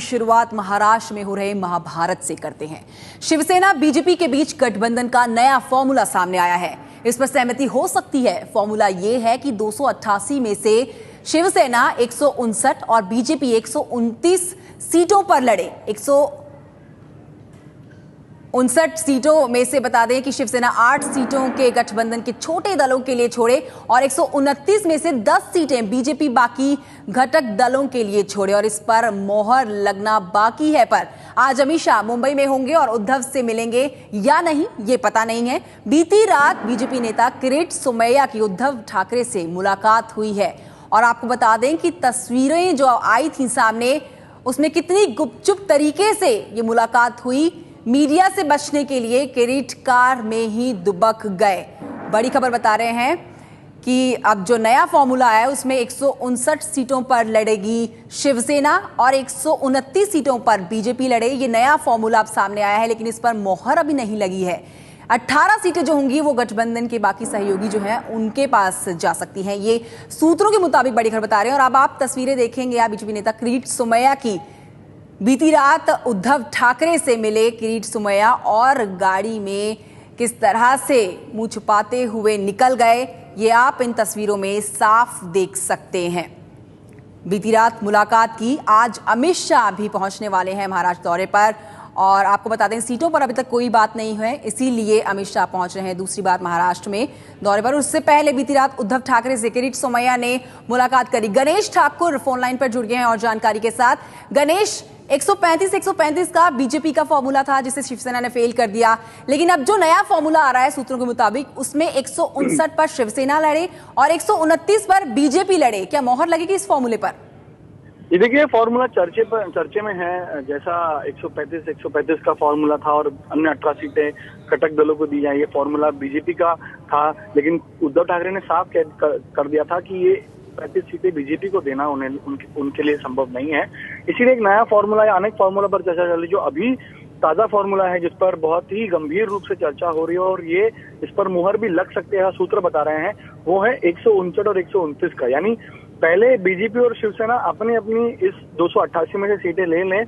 शुरुआत महाराष्ट्र में हो रहे महाभारत से करते हैं। शिवसेना बीजेपी के बीच गठबंधन का नया फॉर्मूला सामने आया है। इस पर सहमति हो सकती है। फॉर्मूला ये है कि 288 में से शिवसेना 159 और बीजेपी 129 सीटों पर लड़े। 159 सीटों में से बता दें कि शिवसेना 8 सीटों के गठबंधन के छोटे दलों के लिए छोड़े और 129 में से 10 सीटें बीजेपी बाकी घटक दलों के लिए छोड़े और इस पर मोहर लगना बाकी है। पर आज अमित शाह मुंबई में होंगे और उद्धव से मिलेंगे या नहीं ये पता नहीं है। बीती रात बीजेपी नेता किरीट सोमैया की उद्धव ठाकरे से मुलाकात हुई है और आपको बता दें कि तस्वीरें जो आई थी सामने उसमें कितनी गुपचुप तरीके से ये मुलाकात हुई। मीडिया से बचने के लिए किरीट कार में ही दुबक गए। बड़ी खबर बता रहे हैं कि अब जो नया फॉर्मूला है उसमें 159 सीटों पर लड़ेगी शिवसेना और 129 सीटों पर बीजेपी लड़े। ये नया फॉर्मूला अब सामने आया है, लेकिन इस पर मोहर अभी नहीं लगी है। 18 सीटें जो होंगी वो गठबंधन के बाकी सहयोगी जो हैं उनके पास जा सकती हैं। ये सूत्रों के मुताबिक बड़ी खबर बता रहे हैं। और अब आप तस्वीरें देखेंगे आप बीजेपी नेता किरीट सोमैया की। बीती रात उद्धव ठाकरे से मिले किरीट सोमैया और गाड़ी में किस तरह से मुंह छुपाते हुए निकल गए ये आप इन तस्वीरों में साफ देख सकते हैं। बीती रात मुलाकात की। आज अमित शाह भी पहुंचने वाले हैं महाराष्ट्र दौरे पर और आपको बता दें सीटों पर अभी तक कोई बात नहीं है, इसीलिए अमित शाह पहुंच रहे हैं दूसरी बार महाराष्ट्र में दौरे पर। उससे पहले बीती रात उद्धव ठाकरे से किरीट सोमैया ने मुलाकात करी। गणेश ठाकुर फोन लाइन पर जुड़ गए हैं और जानकारी के साथ। गणेश, 135 का बीजेपी का फॉर्मूला था जिसे शिवसेना ने फेल कर दिया, लेकिन अब जो नया फॉर्मूला आ रहा है सूत्रों के मुताबिक उसमें 159 पर शिवसेना लड़े और 129 पर बीजेपी लड़े। क्या मोहर लगेगी इस फॉर्मूले पर? ये देखिए फॉर्मूला चर्चे में है। जैसा 135 का फॉर्मूला था और अन्य 18 सीटें घटक दलों को दी जाए, ये फॉर्मूला बीजेपी का था, लेकिन उद्धव ठाकरे ने साफ कर दिया था कि ये 35 सीटें बीजेपी को देना उनके लिए संभव नहीं है। इसीलिए एक नया फॉर्मूला या अनेक फॉर्मूला पर चर्चा चल रही, जो अभी ताजा फॉर्मूला है जिस पर बहुत ही गंभीर रूप से चर्चा हो रही है और ये इस पर मुहर भी लग सकते हैं, सूत्र बता रहे हैं, वो है 159 और 129 का। यानी पहले बीजेपी और शिवसेना अपनी अपनी इस 288 में से सीटें ले लें,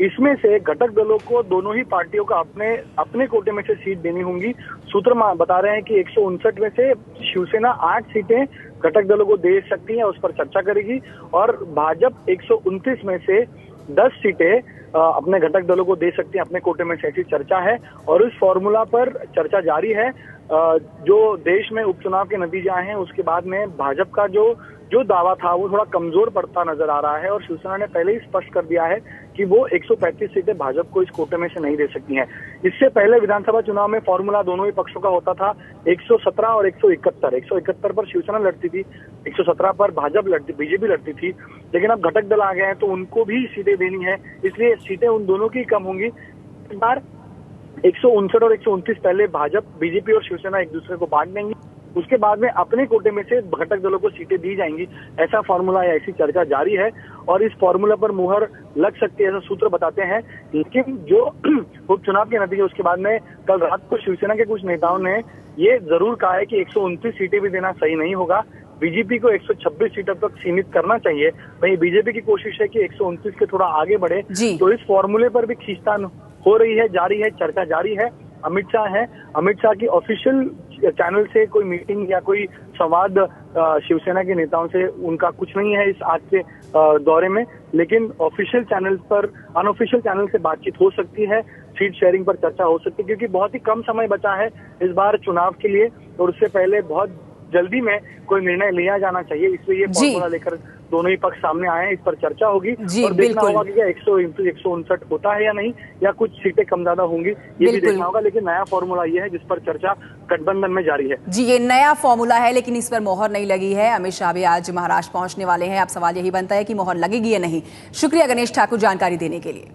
इसमें से घटक दलों को दोनों ही पार्टियों को अपने कोटे में से सीट देनी होंगी। सूत्र बता रहे हैं कि 159 में से शिवसेना 8 सीटें घटक दलों को दे सकती है, उस पर चर्चा करेगी और भाजपा 129 में से 10 सीटें अपने घटक दलों को दे सकती है अपने कोटे में से, ऐसी चर्चा है। और इस फॉर्मूला पर चर्चा जारी है। जो देश में उपचुनाव के नतीजे आए हैं उसके बाद में भाजपा का जो दावा था वो थोड़ा कमजोर पड़ता नजर आ रहा है और शिवसेना ने पहले ही स्पष्ट कर दिया है कि वो 135 सीटें भाजपा को इस कोटे में से नहीं दे सकती हैं। इससे पहले विधानसभा चुनाव में फॉर्मूला दोनों ही पक्षों का होता था, 117 और 171 पर शिवसेना लड़ती थी, 117 पर बीजेपी लड़ती थी, लेकिन अब घटक दल आ गए हैं तो उनको भी सीटें देनी है, इसलिए सीटें उन दोनों की कम होंगी। इस बार 159 और 129 पहले भाजपा, बीजेपी और शिवसेना एक दूसरे को बांट देंगी, उसके बाद में अपने कोटे में से घटक दलों को सीटें दी जाएंगी। ऐसा फॉर्मूला या ऐसी चर्चा जारी है और इस फॉर्मूला पर मुहर लग सकती है, ऐसा सूत्र बताते हैं। लेकिन जो उपचुनाव के नतीजे उसके बाद में कल रात को शिवसेना के कुछ नेताओं ने ये जरूर कहा है कि 129 सीटें भी देना सही नहीं होगा, बीजेपी को 126 सीटों तक सीमित करना चाहिए। वहीं बीजेपी की कोशिश है कि 129 के थोड़ा आगे बढ़े, तो इस फॉर्मूले पर भी खींचतान हो रही है, जारी है, चर्चा जारी है। अमित शाह है, अमित शाह की ऑफिशियल चैनल से कोई मीटिंग या कोई संवाद शिवसेना के नेताओं से उनका कुछ नहीं है इस आज के दौरे में, लेकिन ऑफिशियल चैनल पर अनऑफिशियल चैनल से बातचीत हो सकती है, सीट शेयरिंग पर चर्चा हो सकती है, क्योंकि बहुत ही कम समय बचा है इस बार चुनाव के लिए और उससे पहले बहुत जल्दी में कोई निर्णय लिया जाना चाहिए, इसलिए ये फॉर्मूला लेकर दोनों ही पक्ष सामने आए हैं। इस पर चर्चा होगी और देखना होगा कि क्या 159 होता है या नहीं, या कुछ सीटें कम ज्यादा होंगी, ये भी देखना होगा। लेकिन नया फॉर्मूला ये है जिस पर चर्चा गठबंधन में जारी है। जी, ये नया फॉर्मूला है लेकिन इस पर मोहर नहीं लगी है। अमित शाह भी आज महाराष्ट्र पहुंचने वाले हैं। अब सवाल यही बनता है कि मोहर लगेगी या नहीं। शुक्रिया गणेश ठाकुर जानकारी देने के लिए।